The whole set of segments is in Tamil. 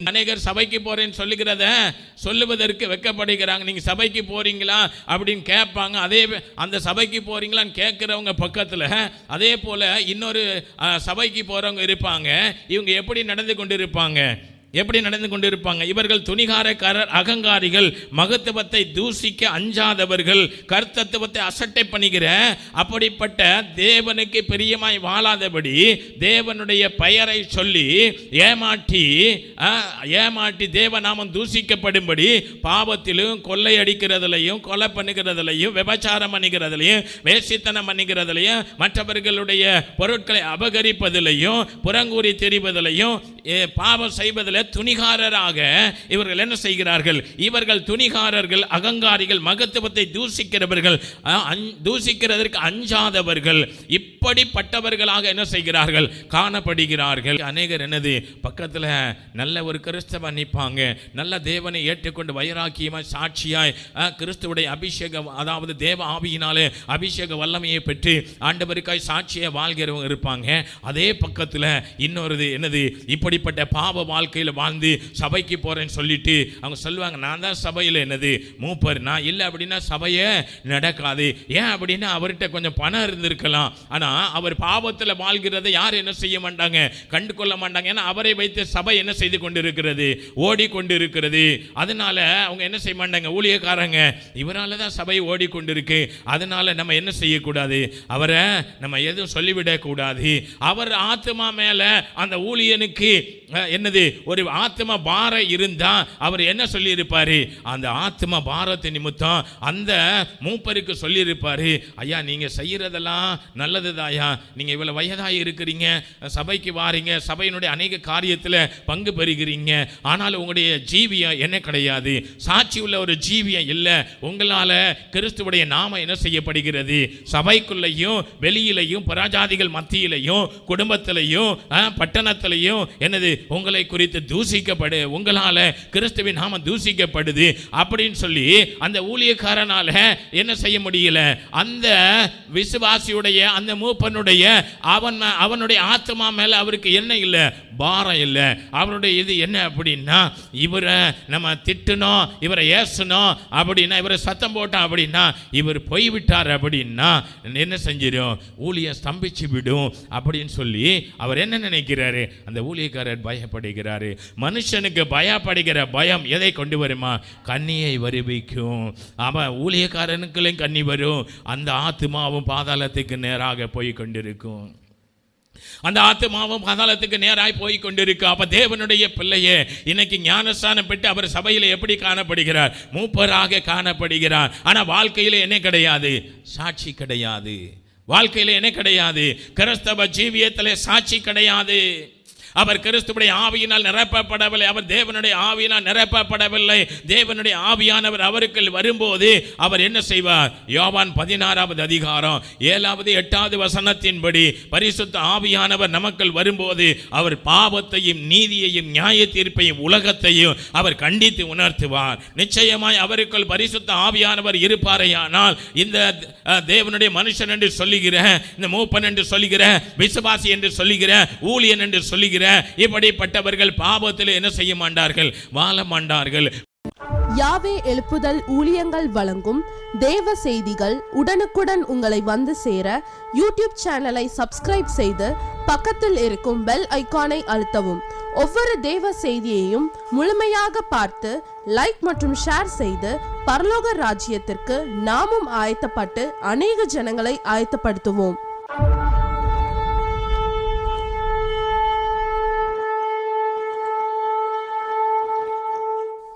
அநேகர் சபைக்கு போறேன்னு சொல்லுகிறத சொல்லுவதற்கு வெட்கப்படுகிறாங்க. நீங்க சபைக்கு போறீங்களா அப்படின்னு கேட்பாங்க. அதே அந்த சபைக்கு போறீங்களான்னு கேட்கிறவங்க பக்கத்துல அதே போல இன்னொரு சபைக்கு போறவங்க இருப்பாங்க. இவங்க எப்படி நடந்து கொண்டிருப்பாங்க? இவர்கள் துணிகாரக்காரர், அகங்காரிகள், மகத்துவத்தை தூசிக்க அஞ்சாதவர்கள், கர்த்தத்துவத்தை அசட்டை பண்ணுகிற அப்படிப்பட்ட தேவனுக்கு பிரியமாய் வாழாதபடி தேவனுடைய பெயரை சொல்லி ஏமாற்றி தேவநாமம் தூசிக்கப்படும்படி பாவத்திலும், கொள்ளை அடிக்கிறதுலையும், கொலை பண்ணுகிறதுலையும், விபச்சாரம் பண்ணுகிறதுலையும், வேசித்தனம் பண்ணுகிறதுலையும், மற்றவர்களுடைய பொருட்களை அபகரிப்பதிலையும், புறங்கூறி தெரிவதிலையும், பாவம் செய்வதில் துணிகாரராக இவர்கள் என்ன செய்கிறார்கள்? இவர்கள் துணிகாரர்கள், அகங்காரிகள், மகத்துவத்தை தூசிக்கிறவர்கள், தூசிக்கிறதற்கு அஞ்சாதவர்கள், இப்படிப்பட்டவர்களாக என்ன செய்கிறார்கள்? காணப்படுகிறார்கள். அநேகர் என்னது பக்கத்தில் நல்ல ஒரு கிறிஸ்தவ நிற்பாங்க, நல்ல தேவனை ஏற்றுக்கொண்டு வைராக்கியமாய் சாட்சியாய் கிறிஸ்துவுடைய அபிஷேகம், அதாவது தேவ ஆவியினாலே அபிஷேக வல்லமையை பெற்று ஆண்டவருக்காய் சாட்சியை வாழ்கிறவங்க இருப்பாங்க. அதே பக்கத்தில் இன்னொரு என்னது, இப்படிப்பட்ட பாவ வாழ்க்கையில் வாழ்ந்து சபைக்கு போறேன்னு சொல்லிட்டு அவங்க சொல்லுவாங்க, நான் தான் சபையில் என்னது மூப்பர், நான் இல்லை அப்படின்னா சபையே நடக்காது. ஏன் அப்படின்னா அவர்கிட்ட கொஞ்சம் பணம் இருந்திருக்கலாம், ஆனா அவர் பாவத்தில் வாழ்கிறதை யார் என்ன செய்ய மாட்டாங்க, கண்டு கொள்ள மாட்டாங்க. ஏன்னா அவரை வைத்து சபை என்ன செய்து கொண்டிருக்கிறது? ஓடிக்கொண்டிருக்கிறது. அதனால அவங்க என்ன செய்ய மாட்டாங்க? ஊழியக்காரங்க, இவரால தான் சபை ஓடிக்கொண்டிருக்கு, அதனால நம்ம என்ன செய்யக்கூடாது? அவரை நம்ம எதுவும் சொல்லிவிடக் கூடாது. அவர் ஆத்மா மேல அந்த ஊழியனுக்கு என்னது ஒரு ஆத்ம பாரம் இருந்தா அவர் என்ன சொல்லி இருப்பாரு? அந்த ஆத்ம பாரத்தை நிமித்தம் அந்த மூப்பருக்கு சொல்லி இருப்பாரு, ஐயா நீங்க செய்யறதெல்லாம் நல்லதுதாயா, நீங்க இவ்வளவு வயதாகி இருக்கிறீங்க, சபைக்கு வாரீங்க, சபையினுடைய அநேக காரியத்தில் பங்கு பெறுகிறீங்க, ஆனால் உங்களுடைய ஜீவியம் என்ன கிடையாது, சாட்சி உள்ள ஒரு ஜீவியம் இல்லை. உங்களால கிறிஸ்துவுடைய நாமம் என்ன செய்யப்படுகிறது? சபைக்குள்ளையும் வெளியிலையும் புறஜாதிகள் மத்தியிலையும் குடும்பத்திலையும் பட்டணத்திலையும் என்னது உங்களை குறித்து தூசிக்கப்படு, உங்களால கிறிஸ்துவின் நாமம் தூசிக்கப்படுது அப்படின்னு சொல்லி அந்த ஊழியக்காரனால என்ன செய்ய முடியல? அந்த விசுவாசியுடைய, அந்த மூப்பனுடைய அவனுடைய ஆத்மா மேல அவருக்கு என்ன இல்லை? பாரம் இல்லை. அவனுடைய இது என்ன அப்படின்னா, இவரை நம்ம திட்டணும், இவரை ஏசணும் அப்படின்னா, இவரை சத்தம் போட்டோம் அப்படின்னா, இவர் போய்விட்டார் அப்படின்னா என்ன செஞ்சிடும்? ஊழிய ஸ்தம்பிச்சு விடும் அப்படின்னு சொல்லி அவர் என்ன நினைக்கிறாரு? அந்த ஊழியக்காரர் பயப்படுகிறாரு. மனுஷனுக்கு பயப்படுகிற பயம் எதை கொண்டு வருமா? கண்ணியை வருவிக்கும். அவன் ஊழியக்காரனுக்குள்ளும் கண்ணி வரும். அந்த ஆத்மாவும் பாதாளத்துக்கு நேராக போய் கொண்டிருக்கும். அந்த ஆத்மாவும் பாதாளத்துக்கு நேராய் போய் கொண்டிருக்கு. அப்ப தேவனுடைய பிள்ளையே, இன்னைக்கு ஞானஸ்தானம் பெற்று அவர் சபையில் எப்படி காணப்படுகிறார்? மூப்பராக காணப்படுகிறார். ஆனா வாழ்க்கையில என்ன கிடையாது? சாட்சி கிடையாது. வாழ்க்கையில என்ன கிடையாது? கிறிஸ்தவ ஜீவியத்திலே சாட்சி கிடையாது. அவர் கிறிஸ்துவுடைய ஆவியினால் நிரப்பப்படவில்லை, அவர் தேவனுடைய ஆவியினால் நிரப்பப்படவில்லை. தேவனுடைய ஆவியானவர் அவருக்குள் வரும்போது அவர் என்ன செய்வார்? யோவான் 16வது அதிகாரம் 7வது 8வது வசனத்தின்படி பரிசுத்த ஆவியானவர் நமக்குள் வரும்போது அவர் பாவத்தையும் நீதியையும் நியாய தீர்ப்பையும் உலகத்தையும் அவர் கண்டித்து உணர்த்துவார். நிச்சயமாய் அவருக்குள் பரிசுத்த ஆவியானவர் இருப்பாரையானால் இந்த தேவனுடைய மனுஷன் என்று சொல்லுகிற, இந்த மூப்பன் என்று சொல்லுகிற, விசுவாசி என்று சொல்லுகிற, ஊழியன் என்று சொல்லுகிற இப்படிப்பட்டவர்கள் பாவத்தில் என்ன செய்ய மாட்டார்கள்? வாழ மாட்டார்கள். யாவே எழுப்புதல் ஊழியங்கள் வழங்கும் தேவ செய்திகள் உடனுக்குடன் உங்களை வந்து சேர யூடியூப் சேனலை சப்ஸ்கிரைப் செய்து பக்கத்தில் இருக்கும் பெல் ஐகானை அழுத்தவும். ஒவ்வொரு தேவ செய்தியையும் முழுமையாக பார்த்து லைக் மற்றும் ஷேர் செய்து பரலோக ராஜ்யத்திற்கு நாமும் ஆயத்தப்பட்டு அநேக ஜனங்களை ஆயத்தப்படுத்துவோம்.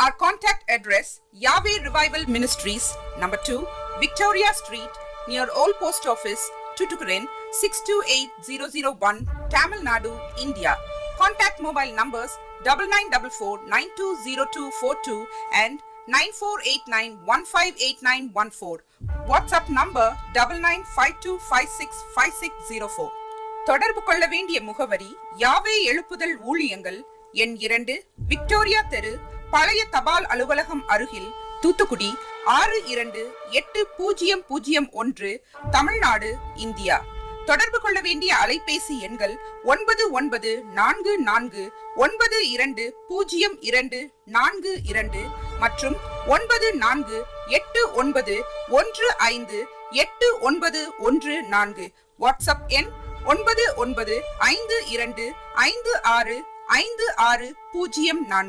Our contact address, Yahweh Revival Ministries, number 2, Victoria Street, near Old Post Office, Tuticorin, 628001, Tamil Nadu, India. Contact mobile numbers 9944920242 and 9489158914. WhatsApp number 9952565604. தொடர்பு கொள்ள வேண்டிய முகவரி யாவே எழுப்புதல் ஊழியங்கள், எண் 2, விக்டோரியா தெரு, பழைய தபால் அலுவலகம் அருகில், தூத்துக்குடி 628001, தமிழ்நாடு, இந்தியா. தொடர்பு கொள்ள வேண்டிய அலைபேசி எண்கள் 9944920242 மற்றும் 9489158914. வாட்ஸ்அப் எண் 9952565604.